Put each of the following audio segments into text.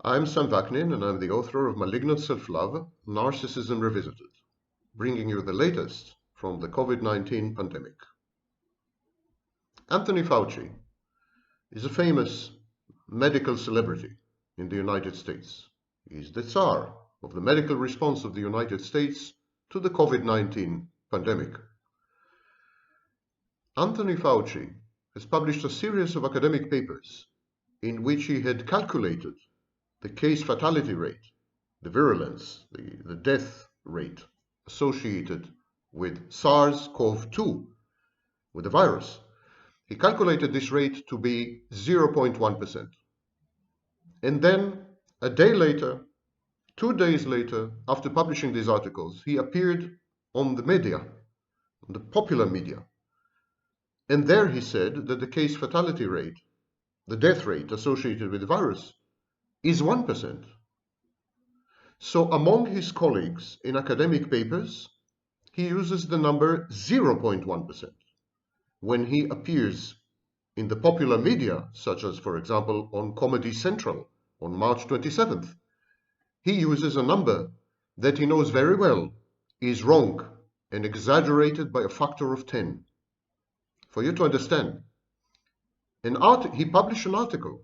I'm SAM Vaknin, and I'm the author of Malignant Self-Love, Narcissism Revisited, bringing you the latest from the COVID-19 pandemic. Anthony Fauci is a famous medical celebrity in the United States. He's the Tsar of the medical response of the United States to the COVID-19 pandemic. Anthony Fauci has published a series of academic papers in which he had calculated the case fatality rate, the virulence, the death rate associated with SARS-CoV-2, with the virus. He calculated this rate to be 0.1%. And then a day later, 2 days later, after publishing these articles, he appeared on the media, on the popular media. And there he said that the case fatality rate, the death rate associated with the virus, is 1%. So among his colleagues in academic papers, he uses the number 0.1%. When he appears in the popular media, such as, for example, on Comedy Central on March 27th, he uses a number that he knows very well is wrong and exaggerated by a factor of 10. For you to understand, he published an article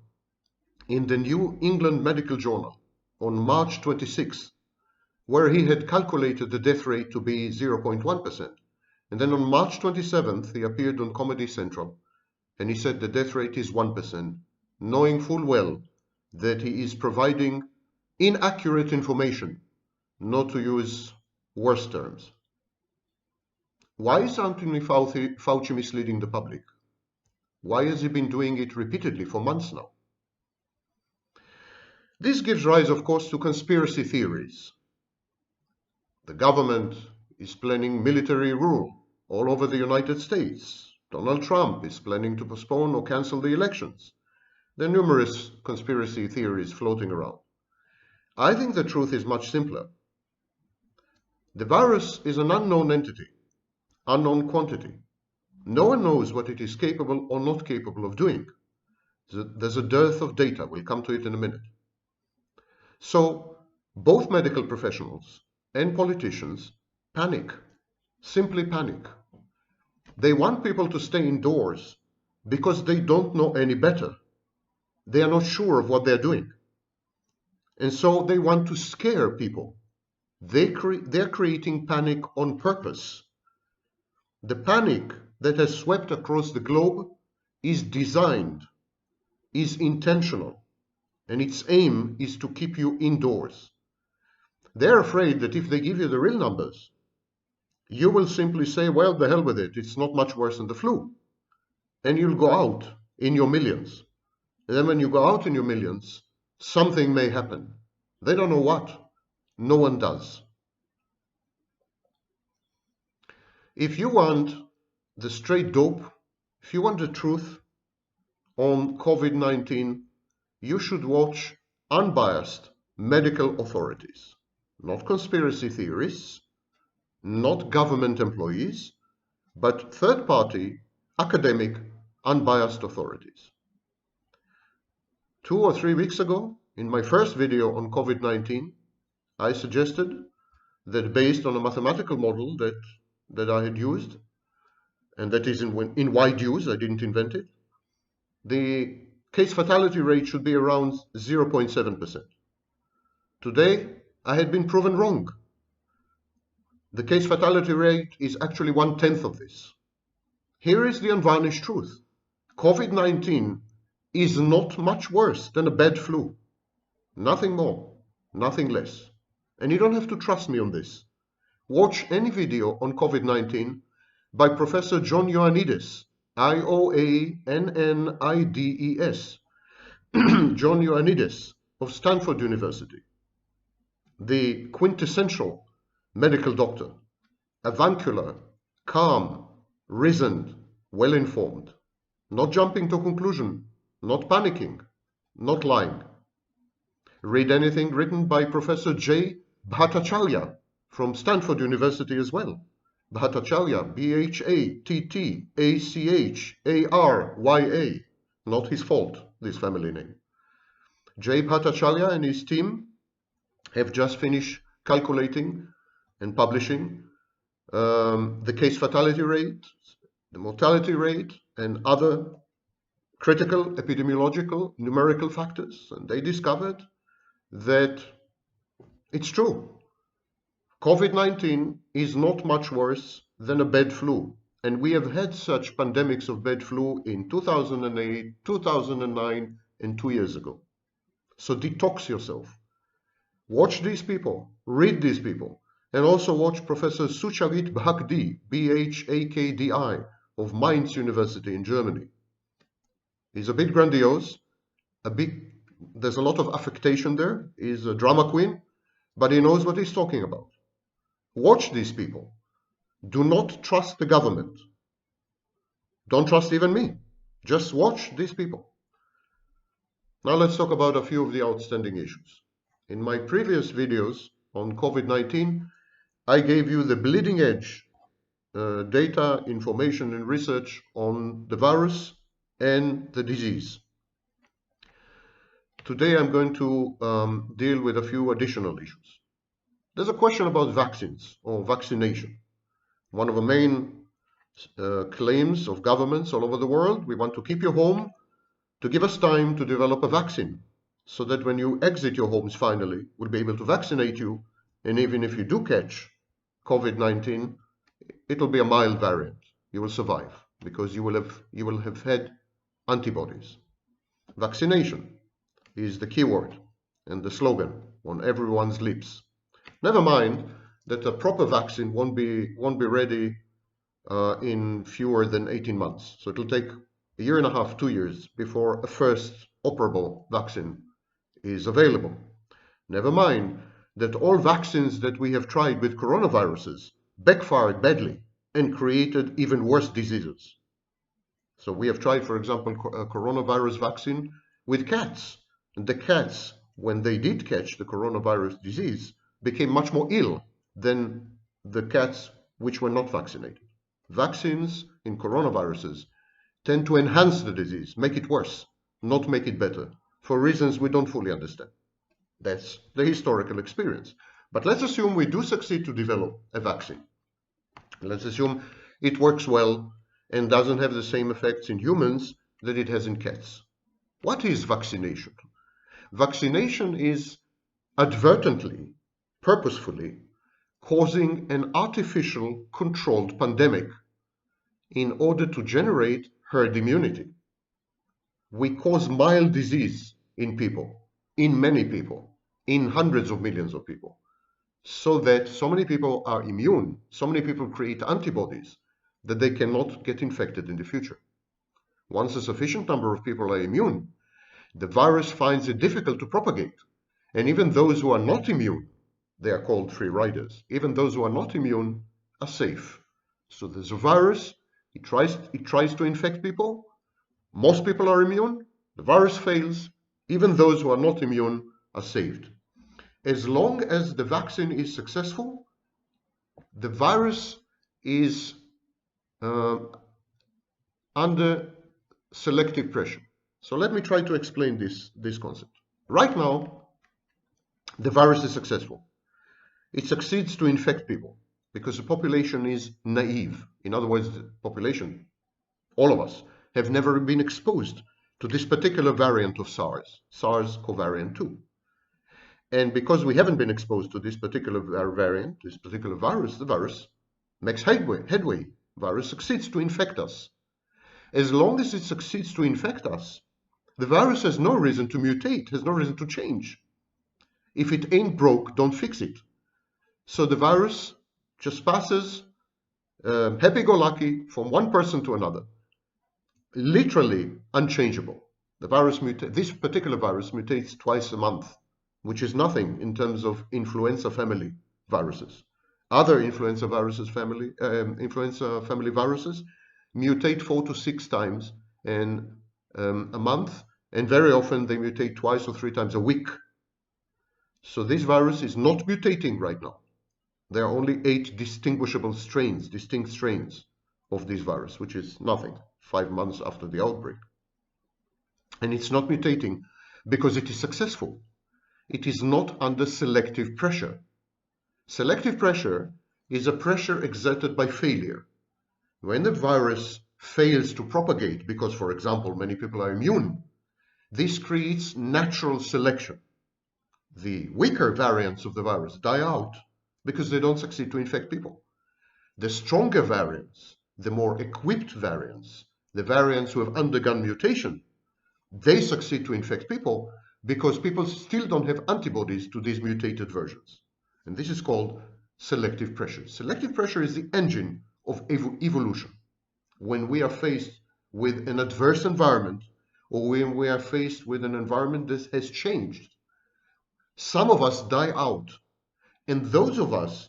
in the New England Medical Journal on March 26th, where he had calculated the death rate to be 0.1%. And then on March 27th, he appeared on Comedy Central, and he said the death rate is 1%, knowing full well that he is providing inaccurate information, not to use worse terms. Why is Anthony Fauci misleading the public? Why has he been doing it repeatedly for months now? This gives rise, of course, to conspiracy theories. The government is planning military rule all over the United States. Donald Trump is planning to postpone or cancel the elections. There are numerous conspiracy theories floating around. I think the truth is much simpler. The virus is an unknown entity, unknown quantity. No one knows what it is capable or not capable of doing. There's a dearth of data. We'll come to it in a minute. So both medical professionals and politicians panic, simply panic. They want people to stay indoors because they don't know any better. They are not sure of what they're doing. And so they want to scare people. They're creating panic on purpose. The panic that has swept across the globe is designed, is intentional, and its aim is to keep you indoors. They're afraid that if they give you the real numbers, you will simply say, well, the hell with it, it's not much worse than the flu. And you'll go out in your millions. And then when you go out in your millions, something may happen. They don't know what. No one does. If you want the straight dope, if you want the truth on COVID-19, you should watch unbiased medical authorities, not conspiracy theorists, not government employees, but third-party, academic, unbiased authorities. 2 or 3 weeks ago, in my first video on COVID-19, I suggested that based on a mathematical model that I had used, and that is in wide use, I didn't invent it, the case fatality rate should be around 0.7%. Today, I had been proven wrong. The case fatality rate is actually 1/10 of this. Here is the unvarnished truth. COVID-19 is not much worse than a bad flu. Nothing more, nothing less. And you don't have to trust me on this. Watch any video on COVID-19 by Professor John Ioannidis, Ioannidis, John Ioannidis of Stanford University, the quintessential medical doctor, avuncular, calm, reasoned, well-informed, not jumping to conclusion, not panicking, not lying. Read anything written by Professor J. Bhattacharya from Stanford University as well. Bhattacharya, B-H-A-T-T-A-C-H-A-R-Y-A. Not his fault, this family name. Jay Bhattacharya and his team have just finished calculating and publishing the case fatality rate, the mortality rate, and other critical epidemiological numerical factors. And they discovered that it's true. COVID-19 is not much worse than a bad flu. And we have had such pandemics of bad flu in 2008, 2009, and 2 years ago. So detox yourself. Watch these people, read these people, and also watch Professor Sucharit Bhakdi, Bhakdi, of Mainz University in Germany. He's a bit grandiose, there's a lot of affectation there. He's a drama queen, but he knows what he's talking about. Watch these people. Do not trust the government. Don't trust even me. Just watch these people. Now let's talk about a few of the outstanding issues. In my previous videos on COVID-19, I gave you the bleeding edge data, information, and research on the virus and the disease. Today I'm going to deal with a few additional issues. There's a question about vaccines or vaccination. One of the main claims of governments all over the world: we want to keep you home to give us time to develop a vaccine, so that when you exit your homes finally, we'll be able to vaccinate you, and even if you do catch COVID-19, it'll be a mild variant. You will survive because you will have had antibodies. Vaccination is the keyword and the slogan on everyone's lips. Never mind that a proper vaccine won't be ready in fewer than 18 months. So it'll take a year and a half, 2 years before a first operable vaccine is available. Never mind that all vaccines that we have tried with coronaviruses backfired badly and created even worse diseases. So we have tried, for example, a coronavirus vaccine with cats. And the cats, when they did catch the coronavirus disease, became much more ill than the cats which were not vaccinated. Vaccines in coronaviruses tend to enhance the disease, make it worse, not make it better, for reasons we don't fully understand. That's the historical experience. But let's assume we do succeed to develop a vaccine. Let's assume it works well and doesn't have the same effects in humans that it has in cats. What is vaccination? Vaccination is advertently, purposefully, causing an artificial controlled pandemic in order to generate herd immunity. We cause mild disease in people, in many people, in hundreds of millions of people, so that so many people are immune, so many people create antibodies that they cannot get infected in the future. Once a sufficient number of people are immune, the virus finds it difficult to propagate. And even those who are not immune, they are called free riders. Even those who are not immune are safe. So there's a virus, it tries to infect people. Most people are immune, the virus fails. Even those who are not immune are saved. As long as the vaccine is successful, the virus is under selective pressure. So let me try to explain this concept. Right now, the virus is successful. It succeeds to infect people because the population is naive. In other words, the population, all of us, have never been exposed to this particular variant of SARS, SARS-CoV-2 2. And because we haven't been exposed to this particular variant, this particular virus, the virus makes headway. The virus succeeds to infect us. As long as it succeeds to infect us, the virus has no reason to mutate, has no reason to change. If it ain't broke, don't fix it. So the virus just passes happy-go-lucky from one person to another, literally unchangeable. The virus this particular virus mutates twice a month, which is nothing in terms of influenza family viruses. Other influenza family viruses mutate 4 to 6 times in a month, and very often they mutate twice or 3 times a week. So this virus is not mutating right now. There are only 8 distinct strains of this virus, which is nothing 5 months after the outbreak. And it's not mutating because it is successful. It is not under selective pressure. Selective pressure is a pressure exerted by failure. When the virus fails to propagate because, for example, many people are immune, this creates natural selection. The weaker variants of the virus die out because they don't succeed to infect people. The stronger variants, the more equipped variants, the variants who have undergone mutation, they succeed to infect people because people still don't have antibodies to these mutated versions. And this is called selective pressure. Selective pressure is the engine of evolution. When we are faced with an adverse environment, or when we are faced with an environment that has changed, some of us die out, and those of us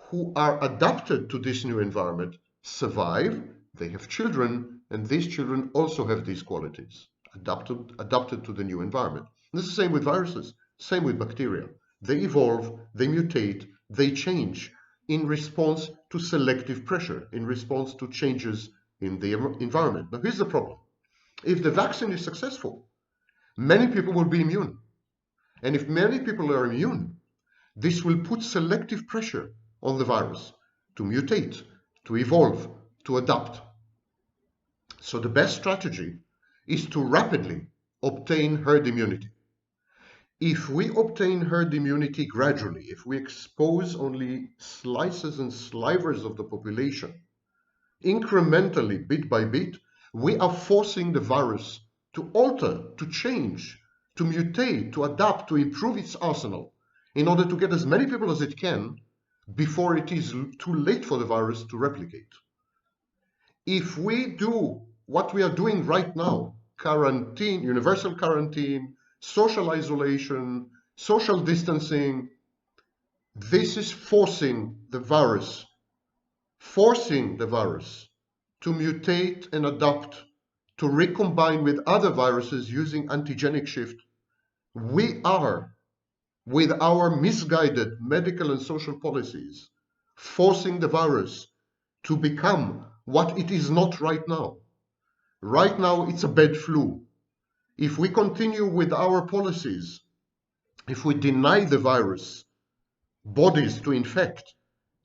who are adapted to this new environment survive. They have children, and these children also have these qualities, adapted to the new environment. And this is the same with viruses, same with bacteria. They evolve, they mutate, they change in response to selective pressure, in response to changes in the environment. Now, here's the problem. If the vaccine is successful, many people will be immune. And if many people are immune, this will put selective pressure on the virus to mutate, to evolve, to adapt. So the best strategy is to rapidly obtain herd immunity. If we obtain herd immunity gradually, if we expose only slices and slivers of the population, incrementally, bit by bit, we are forcing the virus to alter, to change, to mutate, to adapt, to improve its arsenal in order to get as many people as it can before it is too late for the virus to replicate. If we do what we are doing right now, quarantine, universal quarantine, social isolation, social distancing, this is forcing the virus to mutate and adapt, to recombine with other viruses using antigenic shift. We are, with our misguided medical and social policies, forcing the virus to become what it is not right now. Right now, it's a bad flu. If we continue with our policies, if we deny the virus bodies to infect,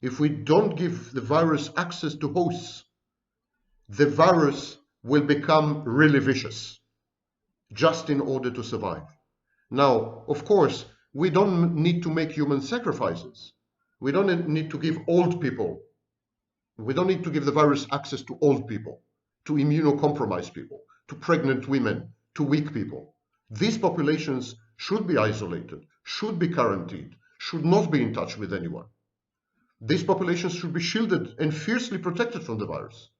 if we don't give the virus access to hosts, the virus will become really vicious, just in order to survive. Now, of course, we don't need to make human sacrifices. We don't need to give old people, we don't need to give the virus access to old people, to immunocompromised people, to pregnant women, to weak people. These populations should be isolated, should be quarantined, should not be in touch with anyone. These populations should be shielded and fiercely protected from the virus.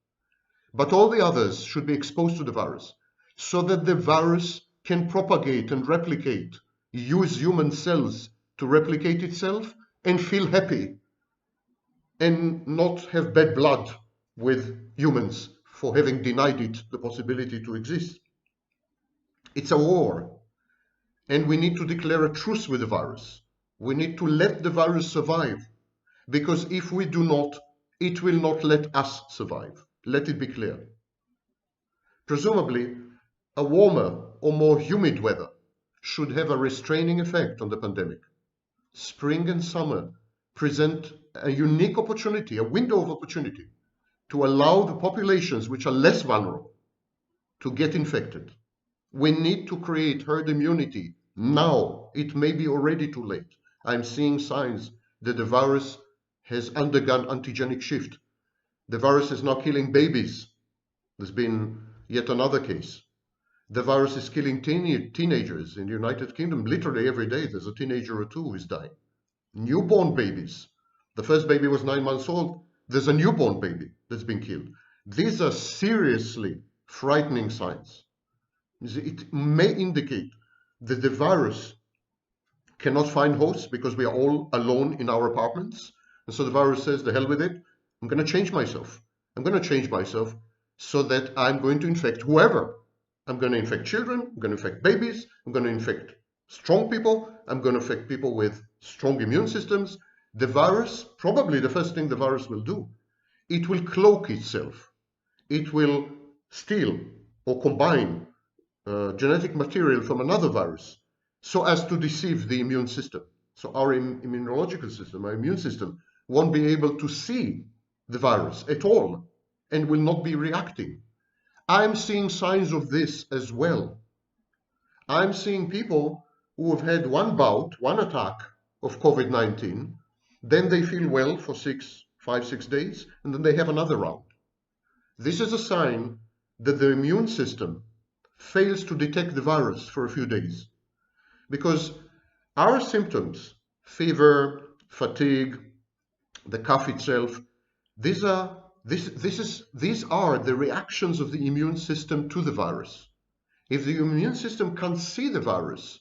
But all the others should be exposed to the virus so that the virus can propagate and replicate, use human cells to replicate itself and feel happy and not have bad blood with humans for having denied it the possibility to exist. It's a war, and we need to declare a truce with the virus. We need to let the virus survive, because if we do not, it will not let us survive. Let it be clear. Presumably, a warmer or more humid weather should have a restraining effect on the pandemic. Spring and summer present a unique opportunity, a window of opportunity, to allow the populations which are less vulnerable to get infected. We need to create herd immunity now. It may be already too late. I'm seeing signs that the virus has undergone antigenic shift. The virus is now killing babies. There's been yet another case. The virus is killing teenagers in the United Kingdom. Literally every day there's a teenager or two who is dying. Newborn babies. The first baby was 9 months old. There's a newborn baby that's been killed. These are seriously frightening signs. It may indicate that the virus cannot find hosts because we are all alone in our apartments. And so the virus says, the hell with it. I'm going to change myself. I'm going to change myself so that I'm going to infect whoever. I'm going to infect children. I'm going to infect babies. I'm going to infect strong people. I'm going to infect people with strong immune systems. The virus, probably the first thing the virus will do, it will cloak itself. It will steal or combine genetic material from another virus so as to deceive the immune system. So our immunological system, our immune system, won't be able to see the virus at all and will not be reacting. I'm seeing signs of this as well. I'm seeing people who have had one bout, one attack of COVID-19, then they feel well for 5, 6 days, and then they have another round. This is a sign that the immune system fails to detect the virus for a few days. Because our symptoms, fever, fatigue, the cough itself, these are the reactions of the immune system to the virus. If the immune system can't see the virus,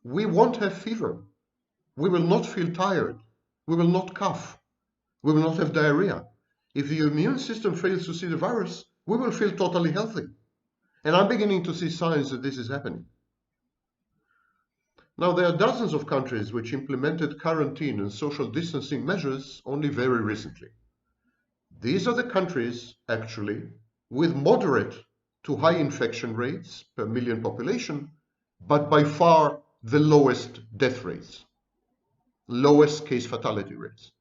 we won't have fever. We will not feel tired. We will not cough. We will not have diarrhea. If the immune system fails to see the virus, we will feel totally healthy. And I'm beginning to see signs that this is happening. Now, there are dozens of countries which implemented quarantine and social distancing measures only very recently. These are the countries, actually, with moderate to high infection rates per million population, but by far the lowest death rates, lowest case fatality rates.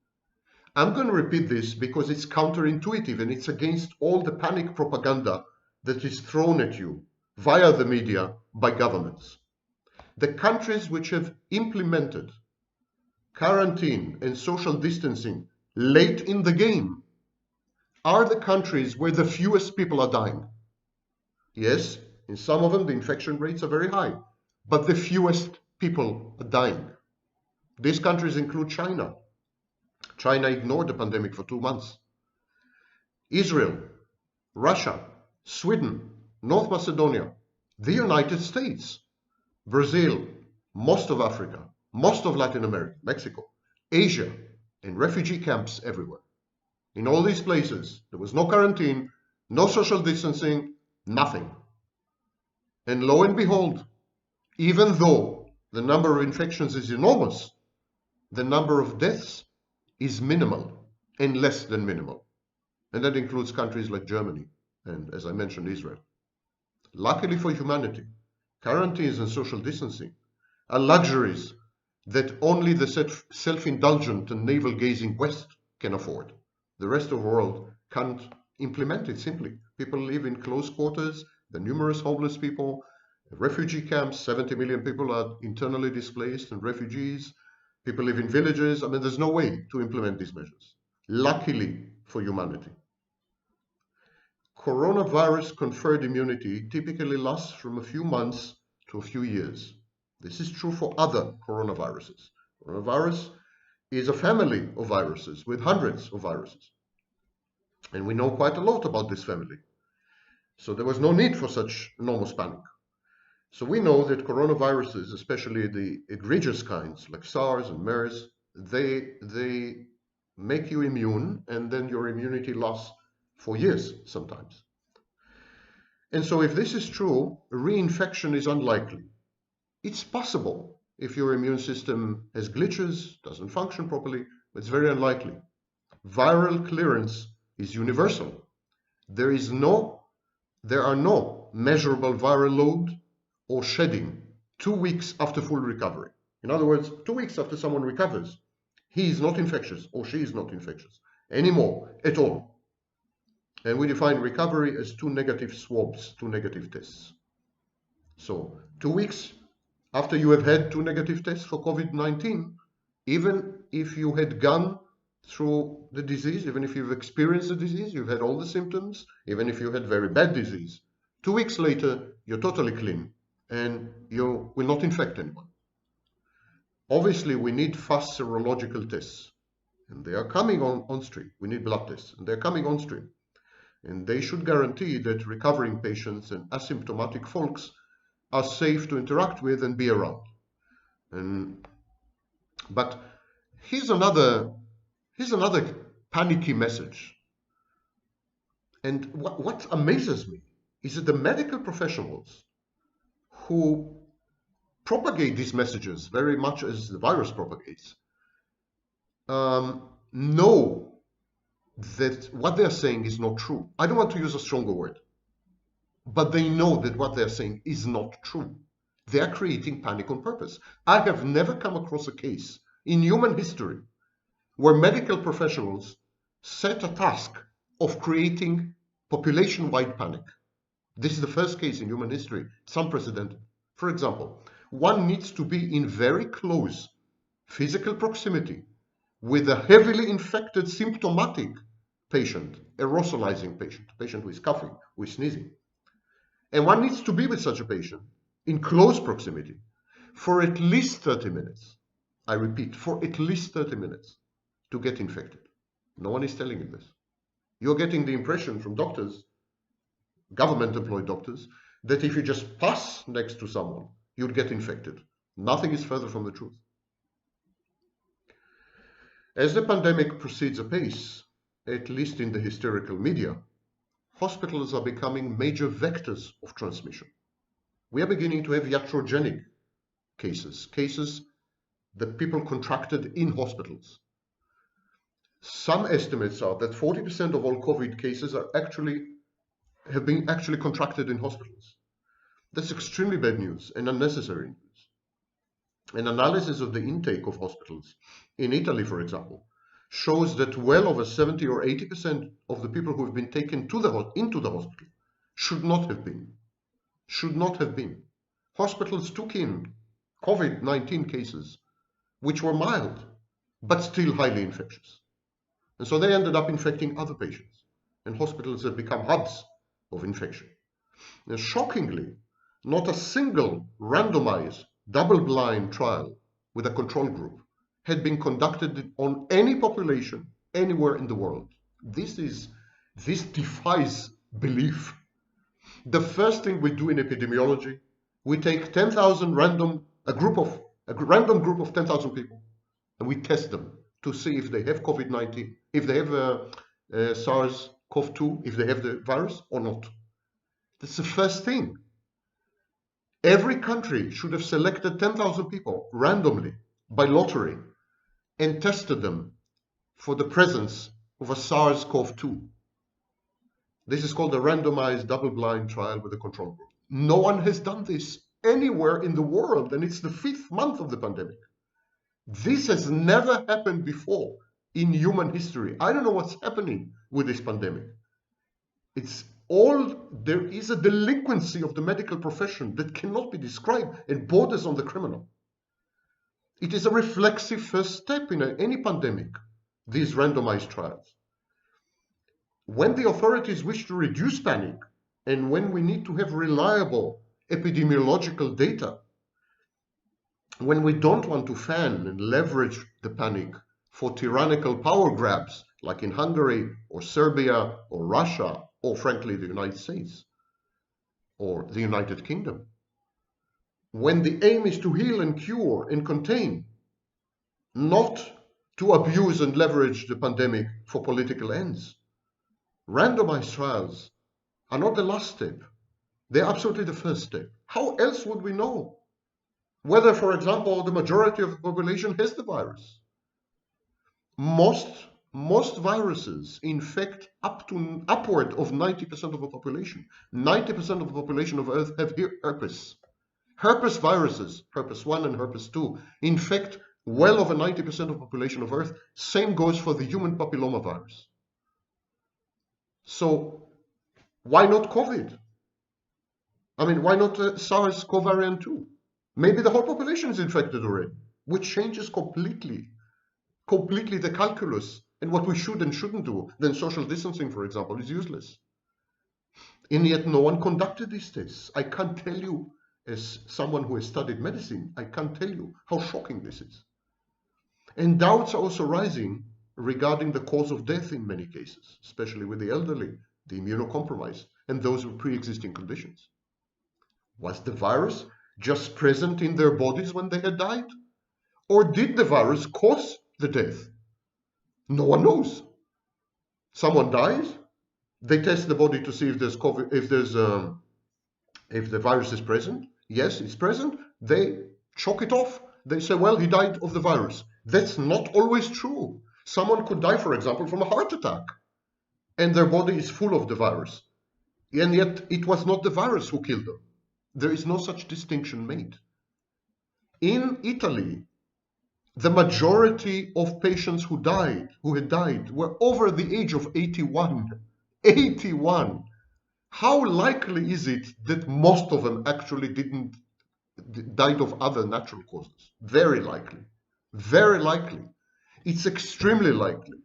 I'm going to repeat this because it's counterintuitive and it's against all the panic propaganda that is thrown at you via the media by governments. The countries which have implemented quarantine and social distancing late in the game are the countries where the fewest people are dying. Yes, in some of them the infection rates are very high, but the fewest people are dying. These countries include China. China ignored the pandemic for 2 months. Israel, Russia, Sweden, North Macedonia, the United States, Brazil, most of Africa, most of Latin America, Mexico, Asia, and refugee camps everywhere. In all these places, there was no quarantine, no social distancing, nothing. And lo and behold, even though the number of infections is enormous, the number of deaths is minimal and less than minimal. And that includes countries like Germany and, as I mentioned, Israel. Luckily for humanity, quarantines and social distancing are luxuries that only the self-indulgent and navel-gazing West can afford. The rest of the world can't implement it simply. People live in close quarters, there are numerous homeless people, refugee camps, 70 million people are internally displaced and refugees. People live in villages. I mean, there's no way to implement these measures. Luckily for humanity. Coronavirus conferred immunity typically lasts from a few months to a few years. This is true for other coronaviruses. Coronavirus is a family of viruses with hundreds of viruses. And we know quite a lot about this family. So there was no need for such enormous panic. So we know that coronaviruses, especially the egregious kinds like SARS and MERS, they make you immune, and then your immunity lasts for years sometimes. And so if this is true, reinfection is unlikely. It's possible if your immune system has glitches, doesn't function properly, but it's very unlikely. Viral clearance is universal. There are no measurable viral load or shedding 2 weeks after full recovery. In other words, 2 weeks after someone recovers, he is not infectious or she is not infectious anymore at all. And we define recovery as 2 negative swabs, 2 negative tests. So 2 weeks after you have had 2 negative tests for COVID-19, even if you had gone through the disease, even if you've experienced the disease, you've had all the symptoms, even if you had very bad disease, 2 weeks later, you're totally clean and you will not infect anyone. Obviously, we need fast serological tests, and they are coming on stream. We need blood tests, and they're coming on stream. And they should guarantee that recovering patients and asymptomatic folks are safe to interact with and be around. But here's another panicky message. And what amazes me is that the medical professionals who propagate these messages very much as the virus propagates know that what they're saying is not true. I don't want to use a stronger word. but they know that what they're saying is not true. They are creating panic on purpose. I have never come across a case in human history where medical professionals set a task of creating population-wide panic. This is the first case in human history. It's unprecedented. For example, one needs to be in very close physical proximity with a heavily infected symptomatic patient, aerosolizing patient, a patient who is coughing, who is sneezing. And one needs to be with such a patient in close proximity for at least 30 minutes. I repeat, for at least 30 minutes to get infected. No one is telling you this. You're getting the impression from doctors, government-employed doctors, that if you just pass next to someone, you'd get infected. Nothing is further from the truth. As the pandemic proceeds apace, at least in the hysterical media, hospitals are becoming major vectors of transmission. We are beginning to have iatrogenic cases that people contracted in hospitals. Some estimates are that 40% of all COVID cases have been contracted in hospitals. That's extremely bad news and unnecessary news. An analysis of the intake of hospitals in Italy, for example, shows that well over 70 or 80% of the people who have been taken into the hospital should not have been. Hospitals took in COVID-19 cases which were mild, but still highly infectious. And so they ended up infecting other patients, and hospitals have become hubs of infection. Now, shockingly, not a single randomized double-blind trial with a control group had been conducted on any population anywhere in the world. This defies belief. The first thing we do in epidemiology, we take a random group of 10,000 people, and we test them to see if they have COVID-19, if they have SARS-CoV-2, if they have the virus or not. That's the first thing. Every country should have selected 10,000 people randomly by lottery and tested them for the presence of a SARS-CoV-2. This is called a randomized double-blind trial with a control group. No one has done this anywhere in the world, and it's the 5th month of the pandemic. This has never happened before in human history. I don't know what's happening with this pandemic. There is a delinquency of the medical profession that cannot be described and borders on the criminal. It is a reflexive first step in any pandemic, these randomized trials. When the authorities wish to reduce panic, and when we need to have reliable epidemiological data, when we don't want to fan and leverage the panic for tyrannical power grabs, like in Hungary or Serbia or Russia, or frankly the United States or the United Kingdom, when the aim is to heal and cure and contain, not to abuse and leverage the pandemic for political ends, randomized trials are not the last step. They're absolutely the first step. How else would we know whether, for example, the majority of the population has the virus? Most viruses infect upward of 90% of the population. 90% of the population of Earth have herpes. Herpes viruses, herpes 1 and herpes 2, infect well over 90% of the population of Earth. Same goes for the human papillomavirus. So why not COVID? I mean, why not SARS-CoV variant 2? Maybe the whole population is infected already, which changes completely the calculus and what we should and shouldn't do. Then social distancing, for example, is useless. And yet no one conducted these tests. I can't tell you, as someone who has studied medicine, I can't tell you how shocking this is. And doubts are also rising regarding the cause of death in many cases, especially with the elderly, the immunocompromised, and those with pre-existing conditions. Was the virus just present in their bodies when they had died? Or did the virus cause the death? No one knows. Someone dies, they test the body to see if there's COVID, if the virus is present. Yes, it's present. They chalk it off. They say, well, he died of the virus. That's not always true. Someone could die, for example, from a heart attack, and their body is full of the virus. And yet it was not the virus who killed them. There is no such distinction made. In Italy, the majority of patients who had died, were over the age of 81. 81. How likely is it that most of them actually died of other natural causes? Very likely. Very likely. It's extremely likely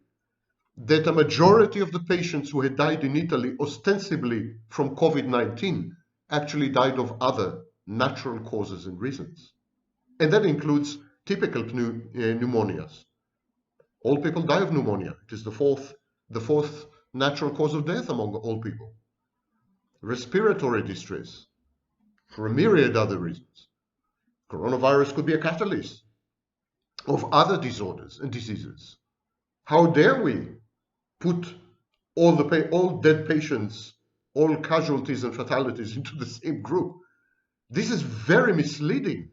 that a majority of the patients who had died in Italy, ostensibly from COVID-19, actually died of other natural causes and reasons. And that includes typical pneumonias. All people die of pneumonia. It is the fourth natural cause of death among all people. Respiratory distress, for a myriad other reasons. Coronavirus could be a catalyst of other disorders and diseases. How dare we put all dead patients, all casualties and fatalities into the same group? This is very misleading.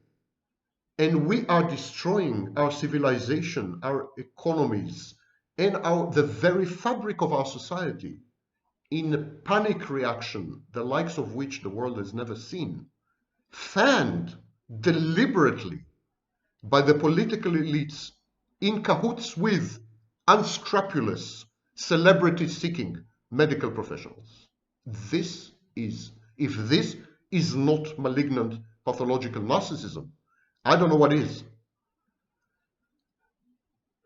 And we are destroying our civilization, our economies, and the very fabric of our society in a panic reaction, the likes of which the world has never seen, fanned deliberately by the political elites in cahoots with unscrupulous, celebrity-seeking medical professionals. If this is not malignant pathological narcissism, I don't know what is.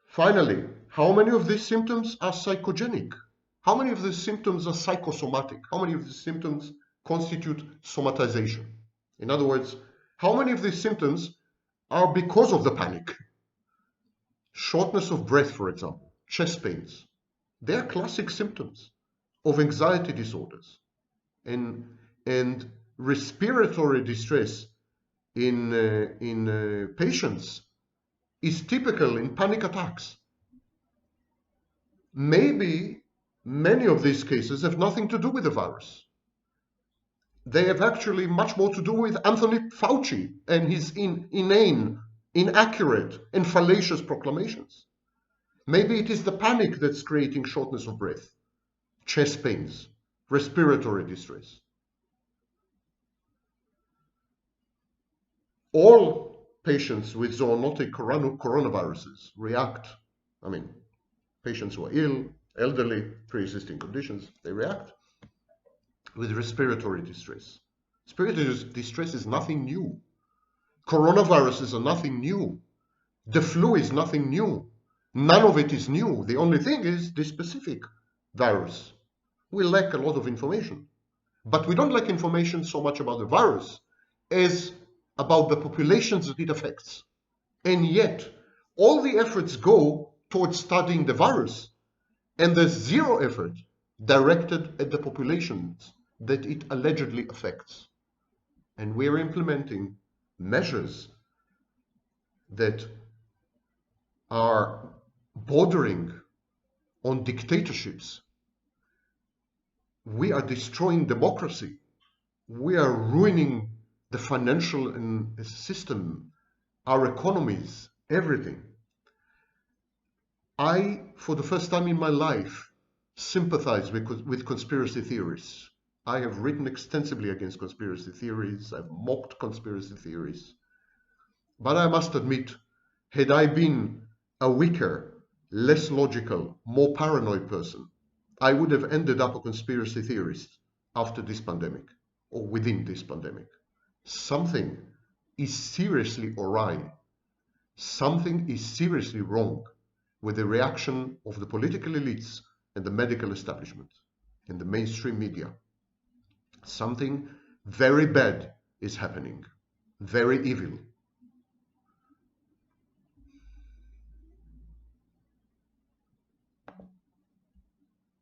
Finally, how many of these symptoms are psychogenic? How many of these symptoms are psychosomatic? How many of these symptoms constitute somatization? In other words, how many of these symptoms are because of the panic? Shortness of breath, for example, chest pains. They are classic symptoms of anxiety disorders. And respiratory distress in patients is typical in panic attacks. Maybe many of these cases have nothing to do with the virus. They have actually much more to do with Anthony Fauci and his inane, inaccurate, and fallacious proclamations. Maybe it is the panic that's creating shortness of breath, chest pains, respiratory distress. All patients with zoonotic coronaviruses react. I mean, patients who are ill, elderly, pre-existing conditions, they react with respiratory distress. Respiratory distress is nothing new. Coronaviruses are nothing new. The flu is nothing new. None of it is new. The only thing is this specific virus. We lack a lot of information. But we don't lack information so much about the virus as about the populations that it affects. And yet, all the efforts go towards studying the virus, and there's zero effort directed at the populations that it allegedly affects. And we're implementing measures that are bordering on dictatorships. We are destroying democracy. We are ruining the financial system, our economies, everything. I, for the first time in my life, sympathize with conspiracy theorists. I have written extensively against conspiracy theories. I've mocked conspiracy theories. But I must admit, had I been a weaker, less logical, more paranoid person, I would have ended up a conspiracy theorist after this pandemic, or within this pandemic. Something is seriously awry. Something is seriously wrong with the reaction of the political elites and the medical establishment and the mainstream media. Something very bad is happening, very evil.